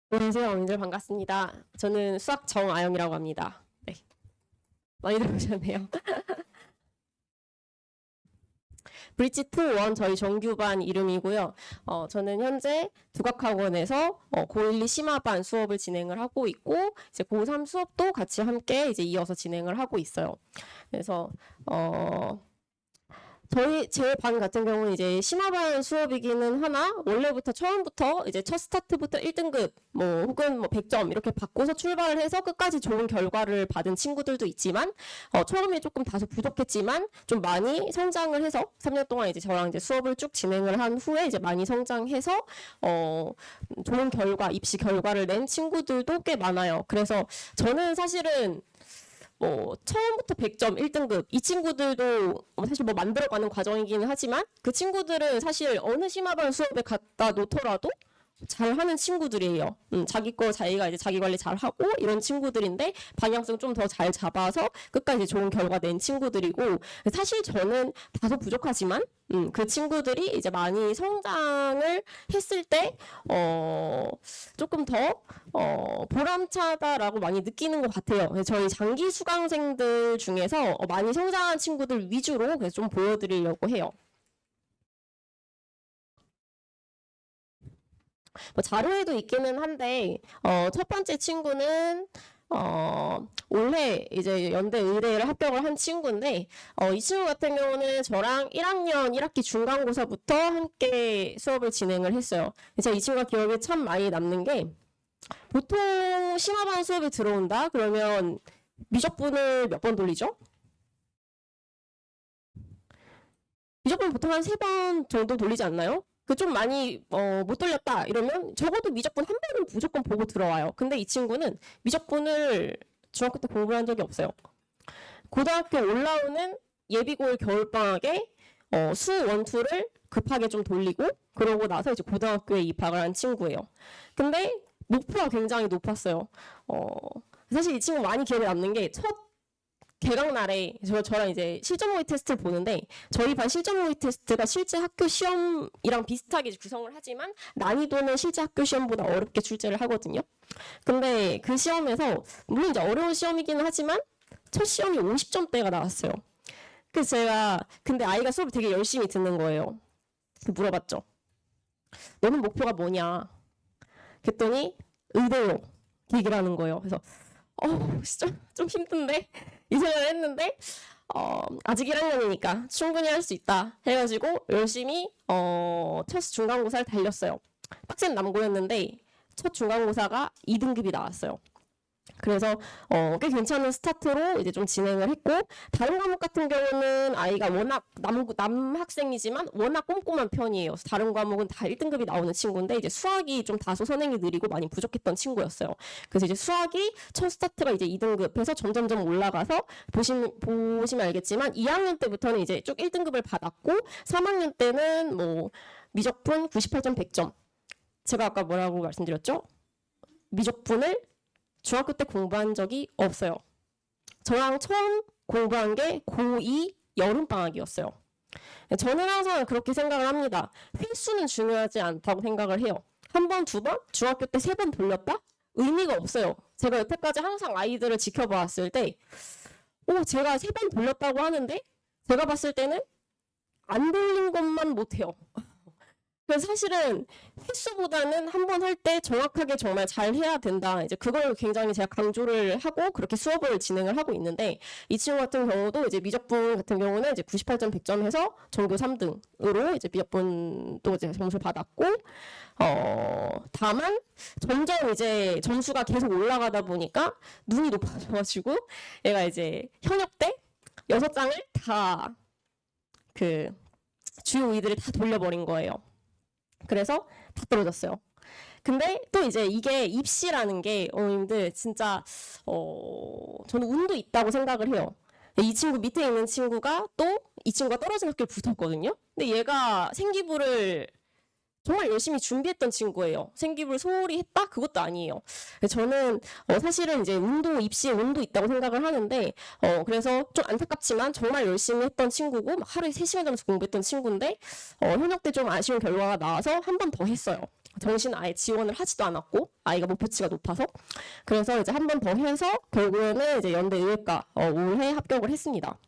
안녕하세요, 어머니들 반갑습니다. 저는 수학 정아영이라고 합니다. 네, 많이 들어오셨네요. 브릿지 2, 1 저희 정규반 이름이고요. 저는 현재 국악학원에서 고1, 2 심화반 수업을 진행을 하고 있고 이제 고3 수업도 같이 함께 이제 이어서 진행을 하고 있어요. 그래서 제 반 같은 경우는 이제 심화반 수업이기는 하나, 원래부터 처음부터 이제 첫 스타트부터 1등급, 뭐, 혹은 뭐 100점 이렇게 받고서 출발을 해서 끝까지 좋은 결과를 받은 친구들도 있지만, 처음에 조금 다소 부족했지만, 좀 많이 성장을 해서, 3년 동안 이제 저랑 이제 수업을 쭉 진행을 한 후에 이제 많이 성장해서, 좋은 결과, 입시 결과를 낸 친구들도 꽤 많아요. 그래서 저는 사실은 처음부터 100점 1등급 이 친구들도 사실 뭐 만들어가는 과정이기는 하지만 그 친구들은 사실 어느 심화반 수업에 갖다 놓더라도 잘하는 친구들이에요. 자기 거 자기가 이제 자기 관리 잘하고 이런 친구들인데 방향성 좀 더 잘 잡아서 끝까지 좋은 결과 낸 친구들이고 사실 저는 다소 부족하지만 그 친구들이 이제 많이 성장을 했을 때 조금 더 보람차다라고 많이 느끼는 것 같아요. 그래서 저희 장기 수강생들 중에서 많이 성장한 친구들 위주로 그래서 좀 보여드리려고 해요. 뭐 자료에도 있기는 한데 첫 번째 친구는 올해 이제 연대 의대를 합격을 한 친구인데 이 친구 같은 경우는 저랑 1학년 1학기 중간고사부터 함께 수업을 진행을 했어요. 제가 이 친구가 기억에 참 많이 남는 게 보통 심화반 수업에 들어온다 그러면 미적분을 몇 번 돌리죠? 미적분 보통 한 3번 정도 돌리지 않나요? 그 좀 많이 못 돌렸다 이러면 적어도 미적분 한 번은 무조건 보고 들어와요. 근데 이 친구는 미적분을 중학교 때 공부를 한 적이 없어요. 고등학교 올라오는 예비고일 겨울방학에 수 원투를 급하게 좀 돌리고 그러고 나서 이제 고등학교에 입학을 한 친구예요. 근데 목표가 굉장히 높았어요. 사실 이 친구 많이 기억에 남는 게 첫 개강 날에 저랑 이제 실전 모의 테스트를 보는데 저희 반 실전 모의 테스트가 실제 학교 시험이랑 비슷하게 구성을 하지만 난이도는 실제 학교 시험보다 어렵게 출제를 하거든요. 근데 그 시험에서 물론 이제 어려운 시험이기는 하지만 첫 시험이 50점대가 나왔어요. 그래서 제가 근데 아이가 수업을 되게 열심히 듣는 거예요. 물어봤죠. 너는 목표가 뭐냐? 그랬더니 의대요. 얘기를 하는 거예요. 그래서 진짜 좀 힘든데 이 생각을 했는데 아직 1학년이니까 충분히 할 수 있다 해가지고 열심히 첫 중간고사를 달렸어요. 빡센 남고였는데 첫 중간고사가 2등급이 나왔어요. 그래서 꽤 괜찮은 스타트로 이제 좀 진행을 했고 다른 과목 같은 경우는 아이가 워낙 남학생이지만 워낙 꼼꼼한 편이에요. 다른 과목은 다 1등급이 나오는 친구인데 이제 수학이 좀 다소 선행이 느리고 많이 부족했던 친구였어요. 그래서 이제 수학이 첫 스타트가 이제 2등급해서 점점점 올라가서 보시면 알겠지만 2학년 때부터는 이제 쭉 1등급을 받았고 3학년 때는 뭐 미적분 98점 100점. 제가 아까 뭐라고 말씀드렸죠? 미적분을 중학교 때 공부한 적이 없어요. 저랑 처음 공부한 게 고2 여름방학이었어요. 저는 항상 그렇게 생각을 합니다. 횟수는 중요하지 않다고 생각을 해요. 한 번, 두 번, 중학교 때 3번 돌렸다? 의미가 없어요. 제가 여태까지 항상 아이들을 지켜봤을 때, 제가 3번 돌렸다고 하는데, 제가 봤을 때는 안 돌린 것만 못해요. 그래서 사실은 횟수보다는 한 번 할 때 정확하게 정말 잘 해야 된다. 이제 그걸 굉장히 제가 강조를 하고 그렇게 수업을 진행을 하고 있는데 이 친구 같은 경우도 이제 미적분 같은 경우는 이제 98점 100점 해서 전교 3등으로 이제 미적분도 이제 점수를 받았고 다만 점점 이제 점수가 계속 올라가다 보니까 눈이 높아져가지고 얘가 이제 현역 때 6장을 다 그 주요 의들을 다 돌려버린 거예요. 그래서 다 떨어졌어요. 근데 또 이제 이게 입시라는 게 어머님들 진짜 저는 운도 있다고 생각을 해요. 이 친구 밑에 있는 친구가 또 이 친구가 떨어진 학교에 붙었거든요. 근데 얘가 생기부를 정말 열심히 준비했던 친구예요. 생기부를 소홀히 했다? 그것도 아니에요. 저는 사실은 이제 입시에 운도 있다고 생각을 하는데 그래서 좀 안타깝지만 정말 열심히 했던 친구고 막 하루에 3시간 정도 공부했던 친구인데 현역 때 좀 아쉬운 결과가 나와서 한 번 더 했어요. 정시는 아예 지원을 하지도 않았고 아이가 목표치가 높아서 그래서 이제 한 번 더 해서 결국에는 이제 연대 의예과 올해 합격을 했습니다.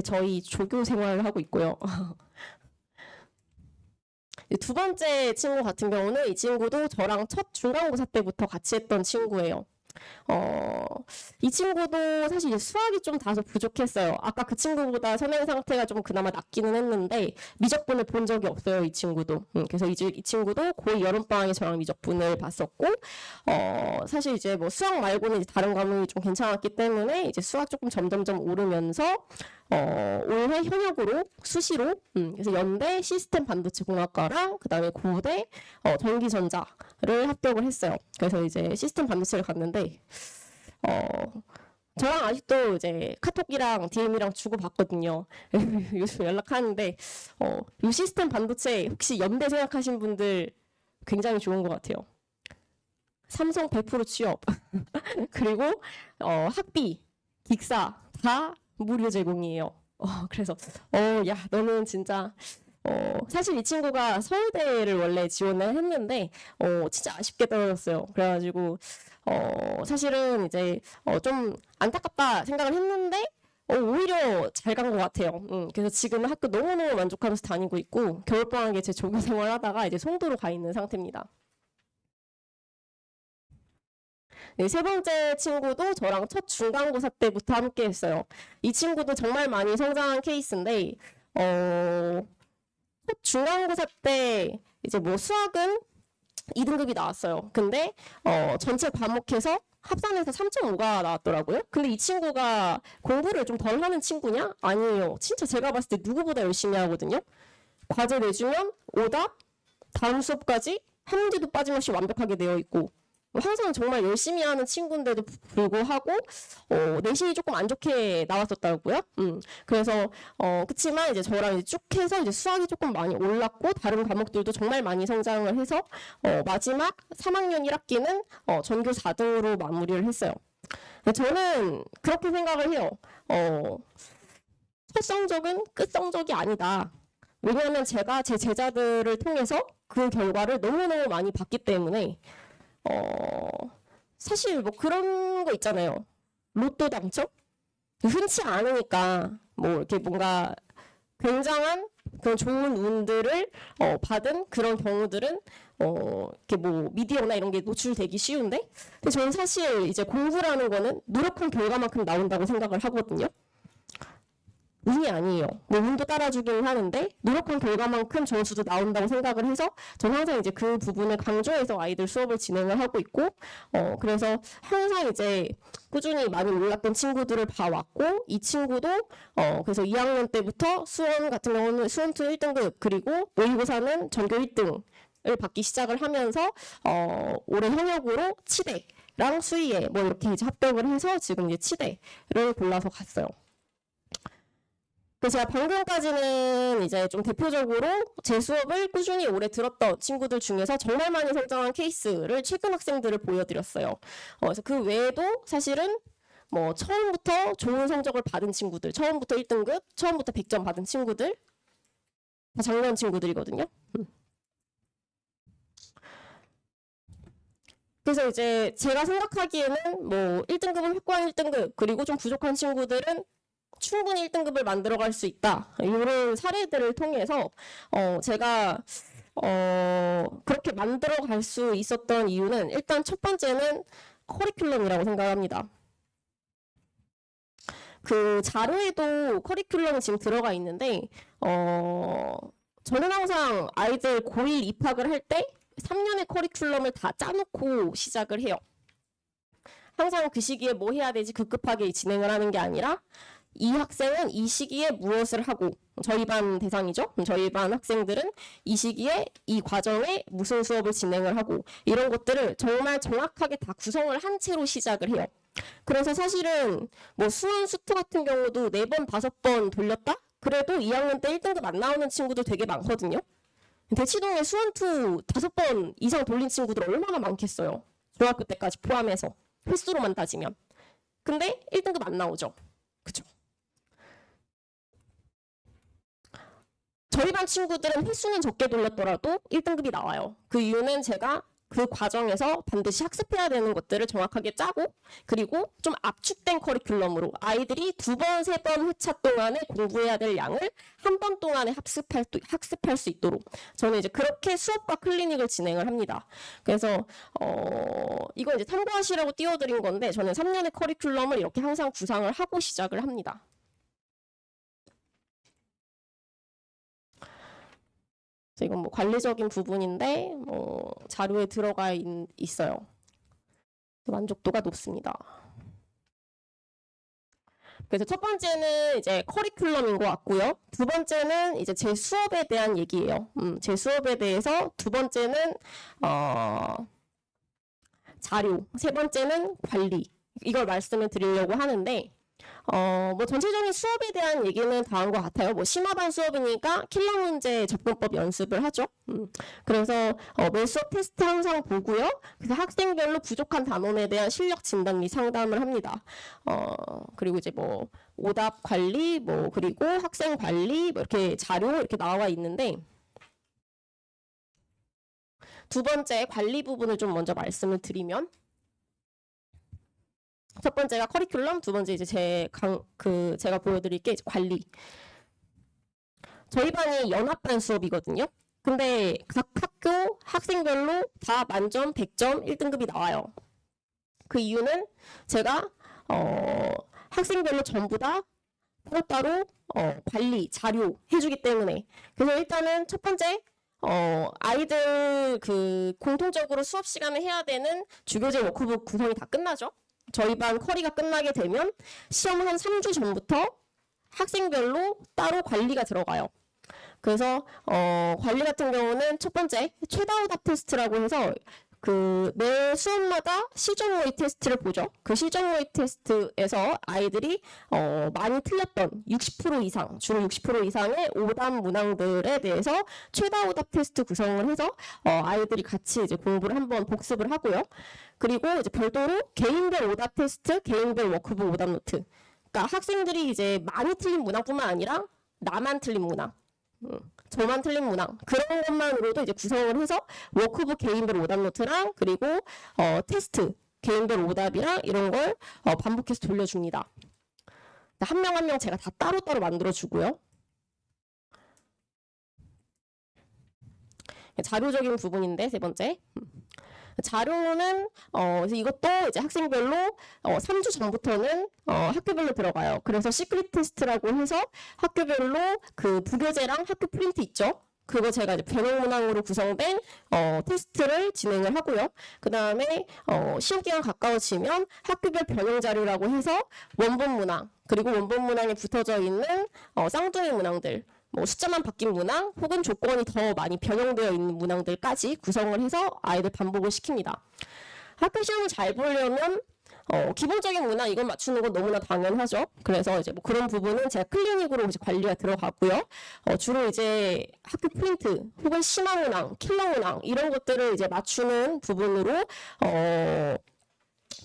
저희 조교 생활을 하고 있고요. 두 번째 친구 같은 경우는 이 친구도 저랑 첫 중간고사 때부터 같이 했던 친구예요. 이 친구도 사실 이제 수학이 좀 다소 부족했어요. 아까 그 친구보다 선행 상태가 좀 그나마 낫기는 했는데 미적분을 본 적이 없어요, 이 친구도. 그래서 이제 이 친구도 고2 여름방학에 저랑 미적분을 봤었고, 사실 이제 뭐 수학 말고는 이제 다른 과목이 좀 괜찮았기 때문에 이제 수학 조금 점점점 오르면서 올해 현역으로 수시로 그래서 연대 시스템 반도체 공학과랑 그다음에 고대 전기전자를 합격을 했어요. 그래서 이제 시스템 반도체를 갔는데 저랑 아직도 이제 카톡이랑 DM이랑 주고 받거든요. 요즘 연락하는데 이 시스템 반도체 혹시 연대 생각하신 분들 굉장히 좋은 것 같아요. 삼성 100% 취업 그리고 학비, 기사 다 무료 제공이에요. 그래서 야 너는 진짜 사실 이 친구가 서울대를 원래 지원을 했는데 진짜 아쉽게 떨어졌어요. 그래가지고 사실은 이제 좀 안타깝다 생각을 했는데 오히려 잘 간 것 같아요. 그래서 지금 학교 너무너무 만족하면서 다니고 있고 겨울방학에 제 조교 생활하다가 이제 송도로 가 있는 상태입니다. 네, 세 번째 친구도 저랑 첫 중간고사 때부터 함께 했어요. 이 친구도 정말 많이 성장한 케이스인데, 첫 중간고사 때 이제 뭐 수학은 2등급이 나왔어요. 근데, 전체 과목에서 합산해서 3.5가 나왔더라고요. 근데 이 친구가 공부를 좀 덜 하는 친구냐? 아니에요. 진짜 제가 봤을 때 누구보다 열심히 하거든요. 과제 내주면 오답, 다음 수업까지 한 문제도 빠짐없이 완벽하게 되어 있고, 항상 정말 열심히 하는 친구인데도 불구하고 내신이 조금 안 좋게 나왔었다고요. 그래서 그치만 이제 저랑 이제 쭉 해서 이제 수학이 조금 많이 올랐고 다른 과목들도 정말 많이 성장을 해서 마지막 3학년 1학기는 전교 4등으로 마무리를 했어요. 저는 그렇게 생각을 해요. 첫 성적은 끝 성적이 아니다. 왜냐하면 제가 제 제자들을 통해서 그 결과를 너무너무 많이 봤기 때문에 사실 뭐 그런 거 있잖아요. 로또 당첨? 흔치 않으니까 뭐 이렇게 뭔가 굉장한 그런 좋은 운들을 받은 그런 경우들은 이렇게 뭐 미디어나 이런 게 노출되기 쉬운데 근데 저는 사실 이제 공부라는 거는 노력한 결과만큼 나온다고 생각을 하거든요. 운이 아니에요. 뭐 운도 따라주긴 하는데 노력한 결과만큼 점수도 나온다고 생각을 해서 저는 항상 이제 그 부분을 강조해서 아이들 수업을 진행을 하고 있고 그래서 항상 이제 꾸준히 많이 올랐던 친구들을 봐왔고 이 친구도 그래서 2학년 때부터 수원 같은 경우는 수원투 1등급 그리고 모의고사는 전교 1등을 받기 시작을 하면서 올해 현역으로 치대랑 수의에 뭐 이렇게 이제 합격을 해서 지금 이제 치대를 골라서 갔어요. 그래서 제가 방금까지는 이제 좀 대표적으로 제 수업을 꾸준히 오래 들었던 친구들 중에서 정말 많이 성장한 케이스를 최근 학생들을 보여드렸어요. 그래서 그 외에도 사실은 뭐 처음부터 좋은 성적을 받은 친구들, 처음부터 1등급, 처음부터 100점 받은 친구들 다 작년 친구들이거든요. 그래서 이제 제가 생각하기에는 뭐 1등급은 확고한 1등급 그리고 좀 부족한 친구들은 충분히 1등급을 만들어갈 수 있다. 이런 사례들을 통해서 제가 그렇게 만들어갈 수 있었던 이유는 일단 첫 번째는 커리큘럼이라고 생각합니다. 그 자료에도 커리큘럼이 지금 들어가 있는데 저는 항상 아이들 고1 입학을 할 때 3년의 커리큘럼을 다 짜놓고 시작을 해요. 항상 그 시기에 뭐 해야 되지 급급하게 진행을 하는 게 아니라 이 학생은 이 시기에 무엇을 하고 저희 반 대상이죠. 저희 반 학생들은 이 시기에 이 과정에 무슨 수업을 진행을 하고 이런 것들을 정말 정확하게 다 구성을 한 채로 시작을 해요. 그래서 사실은 뭐 수원 수투 같은 경우도 4번, 5번 돌렸다? 그래도 2학년 때 1등급 안 나오는 친구도 되게 많거든요. 대치동에 수원투 5번 이상 돌린 친구들 얼마나 많겠어요. 중학교 때까지 포함해서 횟수로만 따지면. 근데 1등급 안 나오죠. 그쵸? 저희 반 친구들은 횟수는 적게 돌렸더라도 1등급이 나와요. 그 이유는 제가 그 과정에서 반드시 학습해야 되는 것들을 정확하게 짜고, 그리고 좀 압축된 커리큘럼으로 아이들이 2번, 3번 회차 동안에 공부해야 될 양을 한 번 동안에 학습할 수 있도록 저는 이제 그렇게 수업과 클리닉을 진행을 합니다. 그래서 이거 이제 참고하시라고 띄워드린 건데, 저는 3년의 커리큘럼을 이렇게 항상 구상을 하고 시작을 합니다. 이건 뭐 관리적인 부분인데 자료에 들어가 있어요. 만족도가 높습니다. 그래서 첫 번째는 이제 커리큘럼인 것 같고요. 두 번째는 이제 제 수업에 대한 얘기예요. 제 수업에 대해서 두 번째는 자료, 세 번째는 관리. 이걸 말씀을 드리려고 하는데, 뭐 전체적인 수업에 대한 얘기는 다 한 것 같아요. 뭐 심화반 수업이니까 킬러 문제 접근법 연습을 하죠. 그래서 매 수업 테스트 항상 보고요. 그래서 학생별로 부족한 단원에 대한 실력 진단 및 상담을 합니다. 그리고 이제 뭐 오답 관리, 뭐 그리고 학생 관리, 뭐 이렇게 자료 이렇게 나와 있는데, 두 번째 관리 부분을 좀 먼저 말씀을 드리면, 첫 번째가 커리큘럼, 두 번째 이제 제가 보여드릴 게 이제 관리. 저희 반이 연합반 수업이거든요. 근데 각 학교 학생별로 다 만점, 100점, 1등급이 나와요. 그 이유는 제가 학생별로 전부 다 따로 관리, 자료 해주기 때문에. 그래서 일단은 첫 번째 아이들 그 공통적으로 수업 시간에 해야 되는 주교재 워크북 구성이 다 끝나죠. 저희 반 커리가 끝나게 되면 시험 한 3주 전부터 학생별로 따로 관리가 들어가요. 그래서 관리 같은 경우는 첫 번째 최다 오답 테스트라고 해서 그 매 수업마다 실전 모의 테스트를 보죠. 그 실전 모의 테스트에서 아이들이 많이 틀렸던 60% 이상, 주로 60% 이상의 오답 문항들에 대해서 최다 오답 테스트 구성을 해서 아이들이 같이 이제 공부를 한번 복습을 하고요. 그리고 이제 별도로 개인별 오답 테스트, 개인별 워크북 오답 노트. 그러니까 학생들이 이제 많이 틀린 문항뿐만 아니라 나만 틀린 문항, 저만 틀린 문항, 그런 것만으로도 이제 구성을 해서 워크북 개인별 오답 노트랑 그리고 테스트 개인별 오답이랑 이런 걸 반복해서 돌려줍니다. 한 명 한 명 제가 다 따로따로 만들어주고요. 자료적인 부분인데 세 번째. 자료는 이것도 이제 학생별로 3주 전부터는 학교별로 들어가요. 그래서 시크릿 테스트라고 해서 학교별로 그 부교재랑 학교 프린트 있죠. 그거 제가 이제 변형 문항으로 구성된 테스트를 진행을 하고요. 그 다음에 시험 기간 가까워지면 학교별 변형 자료라고 해서 원본 문항, 그리고 원본 문항에 붙어져 있는 쌍둥이 문항들, 뭐 숫자만 바뀐 문항 혹은 조건이 더 많이 변형되어 있는 문항들까지 구성을 해서 아이들 반복을 시킵니다. 학교 시험을 잘 보려면 기본적인 문항 이건 맞추는 건 너무나 당연하죠. 그래서 이제 뭐 그런 부분은 제가 클리닉으로 이제 관리가 들어가고요. 주로 이제 학교 프린트 혹은 심화 문항, 킬러 문항 이런 것들을 이제 맞추는 부분으로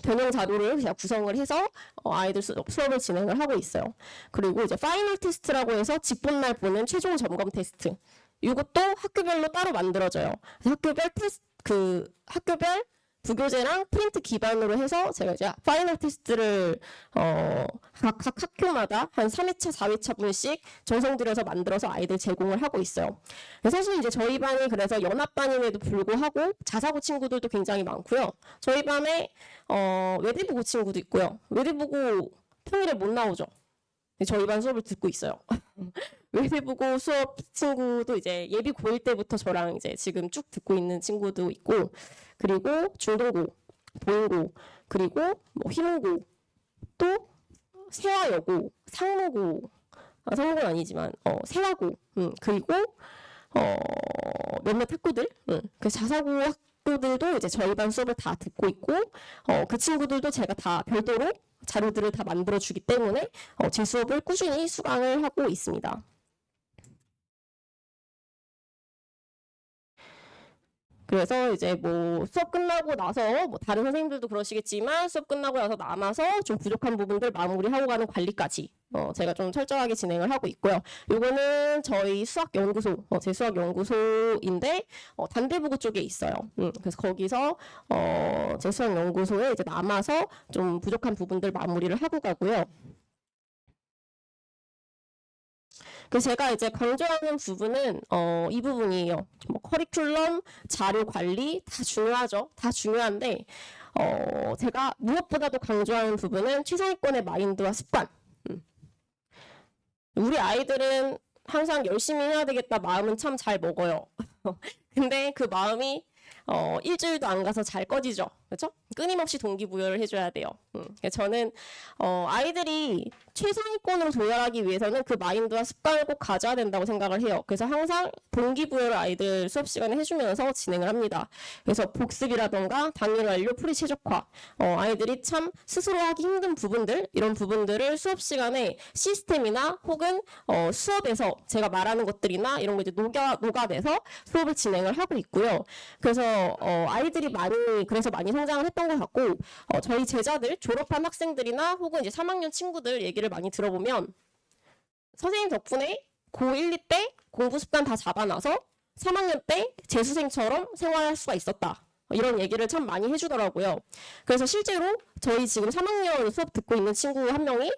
변형 자료를 제가 구성을 해서 아이들 수업을 진행을 하고 있어요. 그리고 이제 파이널 테스트라고 해서 직본날 보는 최종 점검 테스트. 이것도 학교별로 따로 만들어져요. 학교별 학교별 부교재랑 프린트 기반으로 해서 제가 이제 파이널 테스트를 각 학교마다 한 3회차, 4회차 분씩 정성 들여서 만들어서 아이들 제공을 하고 있어요. 사실 이제 저희 반이 그래서 연합반임에도 불구하고 자사고 친구들도 굉장히 많고요. 저희 반에 외대부고 친구도 있고요. 외대부고 평일에 못 나오죠. 저희 반 수업을 듣고 있어요. 외대부고 수업 친구도 이제 예비 고1 때부터 저랑 이제 지금 쭉 듣고 있는 친구도 있고, 그리고 중동고, 보인고, 그리고 뭐 희문고, 또 세화여고, 상무고, 상무고는 아니지만 세화고, 그리고 몇몇 학교들, 그 자사고 학교들도 이제 저희 반 수업을 다 듣고 있고, 그 친구들도 제가 다 별도로 자료들을 다 만들어주기 때문에 제 수업을 꾸준히 수강을 하고 있습니다. 그래서 이제 뭐 수업 끝나고 나서 뭐 다른 선생님들도 그러시겠지만 수업 끝나고 나서 남아서 좀 부족한 부분들 마무리하고 가는 관리까지 제가 좀 철저하게 진행을 하고 있고요. 요거는 저희 수학연구소, 제 수학연구소인데 단대부고 쪽에 있어요. 그래서 거기서 제 수학연구소에 이제 남아서 좀 부족한 부분들 마무리를 하고 가고요. 그 제가 이제 강조하는 부분은 이 부분이에요. 뭐 커리큘럼, 자료 관리 다 중요하죠. 다 중요한데 제가 무엇보다도 강조하는 부분은 최상위권의 마인드와 습관. 우리 아이들은 항상 열심히 해야 되겠다 마음은 참 잘 먹어요. 근데 그 마음이 일주일도 안 가서 잘 꺼지죠. 그렇죠? 끊임없이 동기부여를 해줘야 돼요. 저는 아이들이 최상위권으로 도달하기 위해서는 그 마인드와 습관을 꼭 가져야 된다고 생각을 해요. 그래서 항상 동기부여를 아이들 수업 시간에 해주면서 진행을 합니다. 그래서 복습이라던가 당일 완료, 풀이 최적화, 아이들이 참 스스로 하기 힘든 부분들, 이런 부분들을 수업 시간에 시스템이나 혹은 수업에서 제가 말하는 것들이나 이런 거 이제 녹아내서 수업을 진행을 하고 있고요. 그래서 아이들이 그래서 많이 성장을 했던 것 같고, 저희 제자들, 졸업한 학생들이나 혹은 이제 3학년 친구들 얘기를 많이 들어보면 선생님 덕분에 고1, 2 때 공부 습관 다 잡아놔서 3학년 때 재수생처럼 생활할 수가 있었다. 이런 얘기를 참 많이 해주더라고요. 그래서 실제로 저희 지금 3학년 수업 듣고 있는 친구 한 명이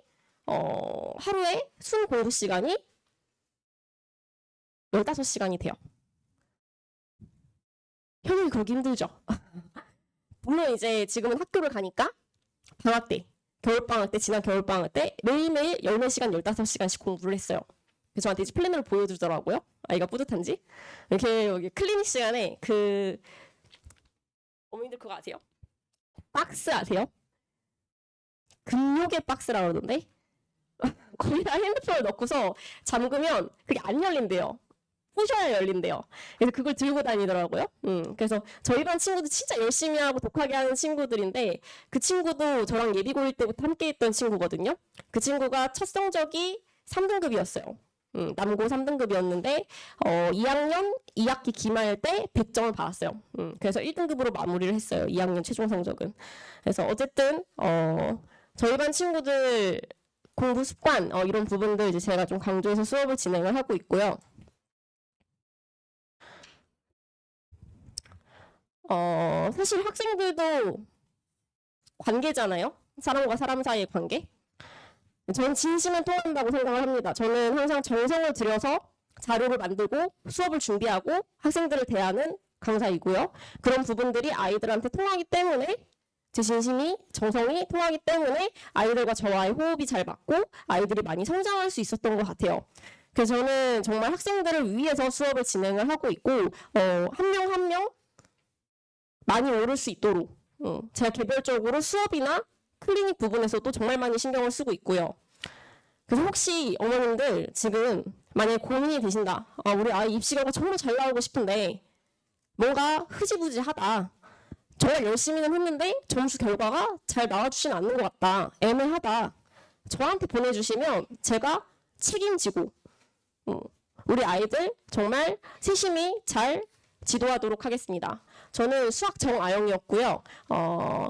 하루에 순 공부 시간이 15시간이 돼요. 현역이 그러기 힘들죠. 물론 이제 지금은 학교를 가니까 방학 때, 겨울방학 때, 지난 겨울방학 때 매일매일 14시간, 15시간씩 공부를 했어요. 그래서 저한테 이제 플래너를 보여주더라고요. 아이가 뿌듯한지. 이렇게 여기 클리닉 시간에 어머님들 그거 아세요? 박스 아세요? 금요개 박스라고 그러던데? 거기다 핸드폰을 넣고서 잠그면 그게 안 열린대요. 부셔야 열린대요. 그래서 그걸 들고 다니더라고요. 그래서 저희 반 친구도 진짜 열심히 하고 독하게 하는 친구들인데 그 친구도 저랑 예비고1 때부터 함께 했던 친구거든요. 그 친구가 첫 성적이 3등급이었어요. 남고 3등급이었는데 2학년 2학기 기말 때 100점을 받았어요. 그래서 1등급으로 마무리를 했어요. 2학년 최종 성적은. 그래서 어쨌든 저희 반 친구들 공부 습관 이런 부분들 이제 제가 좀 강조해서 수업을 진행을 하고 있고요. 사실 학생들도 관계잖아요. 사람과 사람 사이의 관계. 저는 진심은 통한다고 생각을 합니다. 저는 항상 정성을 들여서 자료를 만들고 수업을 준비하고 학생들을 대하는 강사이고요. 그런 부분들이 아이들한테 통하기 때문에 제 진심이 정성이 통하기 때문에 아이들과 저와의 호흡이 잘 맞고 아이들이 많이 성장할 수 있었던 것 같아요. 그래서 저는 정말 학생들을 위해서 수업을 진행을 하고 있고 한 명 한 명 많이 오를 수 있도록 제가 개별적으로 수업이나 클리닉 부분에서도 정말 많이 신경을 쓰고 있고요. 그래서 혹시 어머님들 지금 만약에 고민이 되신다. 우리 아이 입시가 정말 잘 나오고 싶은데 뭔가 흐지부지하다. 정말 열심히는 했는데 점수 결과가 잘 나와주진 않는 것 같다. 애매하다. 저한테 보내주시면 제가 책임지고 우리 아이들 정말 세심히 잘 지도하도록 하겠습니다. 저는 수학 정아영이었고요.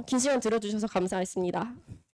긴 시간 들어주셔서 감사했습니다.